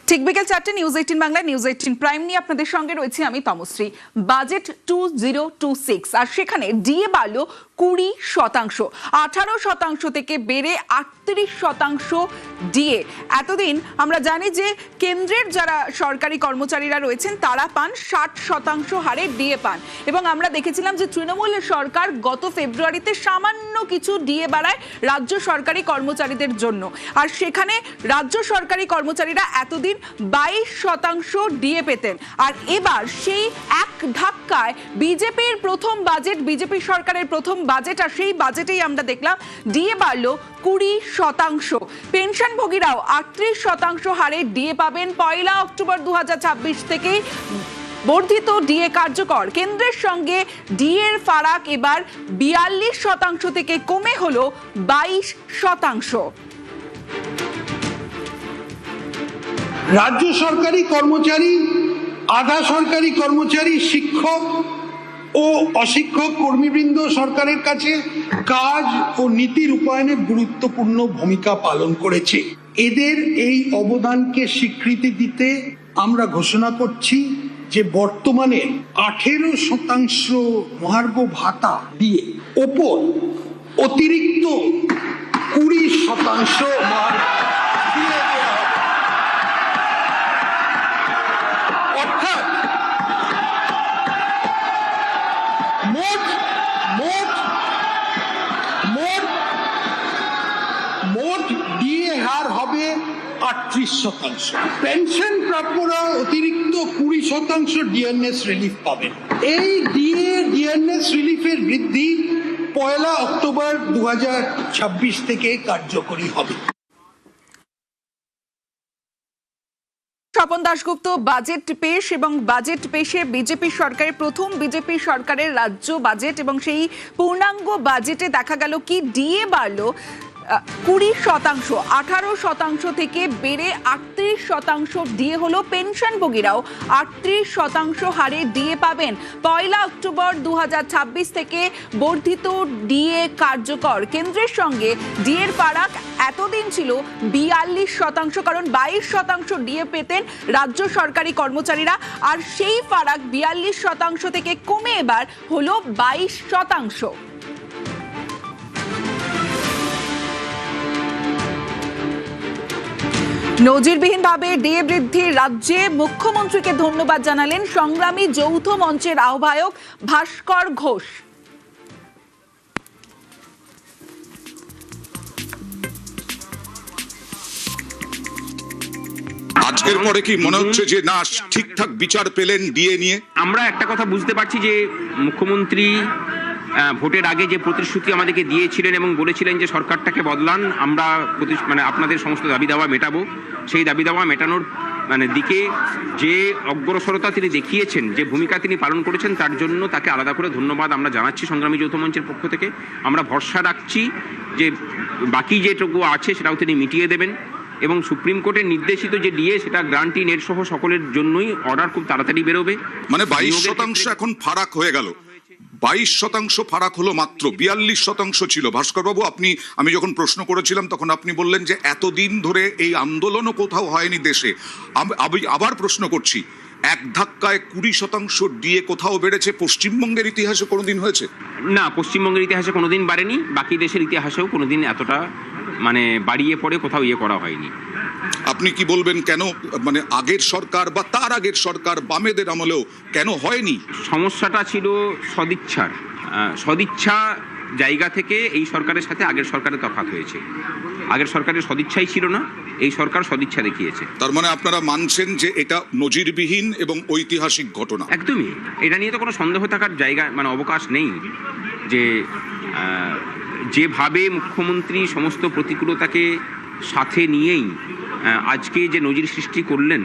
ঠিক বিকেল 4টে news 18 Bangla news 18 prime নিয়ে আপনাদের সঙ্গে রয়েছে আমি তমশ্রী। বাজেট 2026 আর সেখানে ডিএ বাড়ল 20%, 18% থেকে বেড়ে 38% ডিএ। এতদিন আমরা জানি যে কেন্দ্রের যারা সরকারি কর্মচারীরা রয়েছেন তারা পান 60% হারে ডিএ পান, এবং আমরা দেখেছিলাম যে তৃণমূল সরকার গত ফেব্রুয়ারিতে সামান্য কিছু ডিএ বাড়ায় রাজ্য সরকারি কর্মচারীদের জন্য, আর সেখানে রাজ্য সরকারি কর্মচারীরা এতদিন 22% ডিএ পেতেন। আর এবার সেই এক ধাক্কায় বিজেপির প্রথম বাজেট, বিজেপি সরকারের প্রথম বাজেট, আর সেই বাজেটেই আমরা দেখলাম ডিএ বাড়লো 20%। পেনশনভোগীরাও 38% হারে ডিএ পাবেন। 1 অক্টোবর 2026 থেকেই বর্ধিত ডিএ কার্যকর। কেন্দ্রের সঙ্গে ডিএর ফারাক এবার 42% থেকে কমে হলো 22%। রাজ্য সরকারি কর্মচারী, আধা সরকারি কর্মচারী, শিক্ষক ও অশিক্ষক কর্মীবৃন্দ সরকারের কাছে কাজ ও নীতি রূপায়ণে গুরুত্বপূর্ণ ভূমিকা পালন করেছে। এদের এই অবদানকে স্বীকৃতি দিতে আমরা ঘোষণা করছি যে বর্তমানে 18% মহার্ঘ ভাতা দিয়ে ওপর অতিরিক্ত 20% অর্থাৎ মোট ডিএ হার হবে 38%। পেনশন প্রাপ্যরা অতিরিক্ত 20% ডিএনএস রিলিফ পাবেন। এই ডিএনএস রিলিফের বৃদ্ধি 1 অক্টোবর 2026 থেকে কার্যকরী হবে। স্বপন দাশগুপ্ত, বাজেট পেশ এবং বাজেট পেশে বিজেপি সরকারের প্রথম বিজেপি সরকারের রাজ্য বাজেট, এবং সেই পূর্ণাঙ্গ বাজেটে দেখা গেল কি ডিএ বাড়লো 20%, 18% থেকে বেড়ে 38% ডিএ হলো। পেনশনভোগীরাও 38% হারে ডিএ পাবেন। 1 অক্টোবর 2026 থেকে বর্ধিত ডিএ কার্যকর। কেন্দ্রের সঙ্গে ডিএর ফারাক এতদিন ছিল 42%, কারণ 22% ডিএ পেতেন রাজ্য সরকারি কর্মচারীরা, আর সেই ফারাক 42% থেকে কমে এবার হলো 22%। নজিরবিহীনভাবে ডিএ বৃদ্ধির রাজ্যে মুখ্যমন্ত্রীকে ধন্যবাদ জানালেন সংগ্রামী যৌথ মঞ্চের আহ্বায়ক ভাস্কর ঘোষ। আজকের পরে কি মনে হচ্ছে যে না ঠিকঠাক বিচার পেলেন ডিএ নিয়ে? আমরা একটা কথা বুঝতে পারছি যে মুখ্যমন্ত্রী ভোটের আগে যে প্রতিশ্রুতি আমাদেরকে দিয়েছিলেন এবং বলেছিলেন যে সরকারটাকে বদলান, আমরা আপনাদের সমস্ত দাবি দাওয়া মেটাবো, সেই দাবি দাওয়া মেটানোর দিকে যে অগ্রসরতা তিনি দেখিয়েছেন, যে ভূমিকা তিনি পালন করেছেন, তার জন্য তাকে আলাদা করে ধন্যবাদ আমরা জানাচ্ছি সংগ্রামী যৌথ মঞ্চের পক্ষ থেকে। আমরা ভরসা রাখছি যে বাকি যেটুকু আছে সেটাও তিনি মিটিয়ে দেবেন, এবং সুপ্রিম কোর্টের নির্দেশিত যে ডিএ সেটা গ্রান্টি নেট সহ সকলের জন্যই অর্ডার খুব তাড়াতাড়ি বেরোবে। মানে 22% এখন ফারাক হয়ে গেল, 22% ফারাক হলো, মাত্র 42% ছিল। ভাস্করবাবু, আমি যখন প্রশ্ন করেছিলাম তখন আপনি বললেন যে এতদিন ধরে এই আন্দোলনও কোথাও হয়নি দেশে। আমি আবার প্রশ্ন করছি, এক ধাক্কায় 20% ডিএ কোথাও বেড়েছে? পশ্চিমবঙ্গের ইতিহাসে কোনোদিন হয়েছে? না, পশ্চিমবঙ্গের ইতিহাসে কোনোদিন বাড়েনি, বাকি দেশের ইতিহাসেও কোনোদিন এতটা বাড়িয়ে পড়ে কোথাও করা হয়নি। আপনি কি বলবেন কেন, আগের সরকার বা তার আগের সরকার বামেদের আমলেও কেন হয়নি? সমস্যাটা ছিল সদিচ্ছা জায়গা থেকে এই সরকারের সাথে আগের সরকারের তফাৎ হয়েছে। আগের সরকারের সদিচ্ছাই ছিল না, এই সরকার সদিচ্ছা দেখিয়েছে। তার মানে আপনারা মানছেন যে এটা নজিরবিহীন এবং ঐতিহাসিক ঘটনা? একদমই, এটা নিয়ে তো কোনো সন্দেহ থাকার জায়গা অবকাশ নেই। যে যেভাবে মুখ্যমন্ত্রী সমস্ত প্রতিকূলতাকে সাথে নিয়েই আজকে যে নজির সৃষ্টি করলেন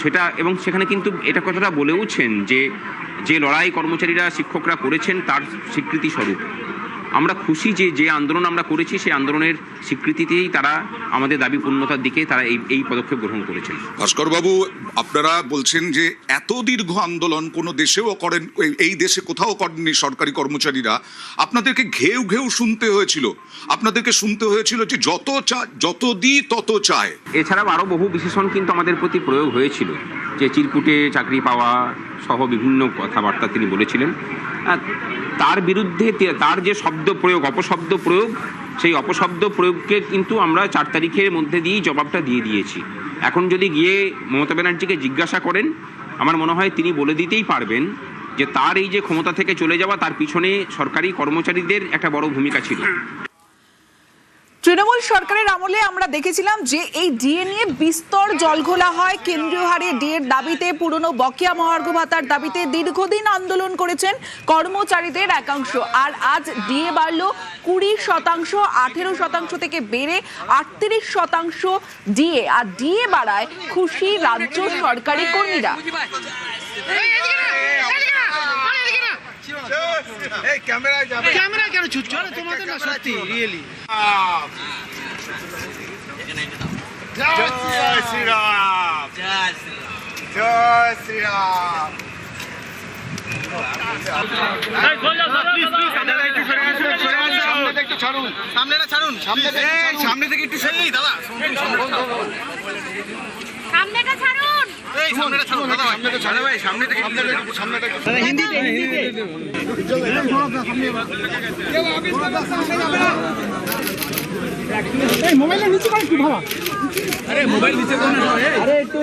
সেটা, এবং সেখানে কিন্তু এটা কথাটা বলেওছেন যে লড়াই কর্মচারীরা শিক্ষকরা করেছেন তার স্বীকৃতি স্বরূপ। আমরা খুশি যে যে আন্দোলন আমরা করেছি সেই আন্দোলনের স্বীকৃতিতেই তারা আমাদের দাবি পূর্ণতার দিকে তারা এই পদক্ষেপ গ্রহণ করেছেন। ভাস্কর বাবু, আপনারা বলছেন যে এত দীর্ঘ আন্দোলন কোনো দেশেও করেন, এই দেশে কোথাও করেননি সরকারি কর্মচারীরা। আপনাদেরকে ঘেউ ঘেউ শুনতে হয়েছিল, আপনাদেরকে শুনতে হয়েছিল যে যত দিই তত চায়। এছাড়াও আরও বহু বিশেষণ কিন্তু আমাদের প্রতি প্রয়োগ হয়েছিল, যে চিরকুটে চাকরি পাওয়া সহ বিভিন্ন কথাবার্তা তিনি বলেছিলেন। তার বিরুদ্ধে তার যে শব্দ প্রয়োগ, অপশব্দ প্রয়োগ, সেই অপশব্দ প্রয়োগকে কিন্তু আমরা 4 তারিখের মধ্যে দিয়েই জবাবটা দিয়ে দিয়েছি। এখন যদি গিয়ে মমতা ব্যানার্জিকে জিজ্ঞাসা করেন, আমার মনে হয় তিনি বলে দিতেই পারবেন যে তার এই যে ক্ষমতা থেকে চলে যাওয়া, তার পিছনে সরকারি কর্মচারীদের একটা বড় ভূমিকা ছিল। তৃণমূল সরকারের আমলে আমরা দেখেছিলাম যে এই ডিএ নিয়ে বিস্তর জলঘোলা হয়। কেন্দ্রীয় হারে ডিএর দাবিতে, পুরনো বকেয়া মহার্ঘ ভাতার দাবিতে দীর্ঘদিন আন্দোলন করেছেন কর্মচারীদের একাংশ। আর আজ ডিএ বাড়লো 20%, 18% থেকে বেড়ে 38% ডিএ। আর ডিএ বাড়ায় খুশি রাজ্য সরকারি কর্মীরা। ক্যামেরা কেন ছুটছো? তোমাদের না সত্যি রিয়েলি। জয় শ্রীরাম, জয় শ্রীরাম। সামনে থেকে একটু সরে দাদা, সামনেটা ছাড়ুন। মোবাইলটা নিচে করে একটু ভাবা। আরে মোবাইল নিচে করে না, আরে একটু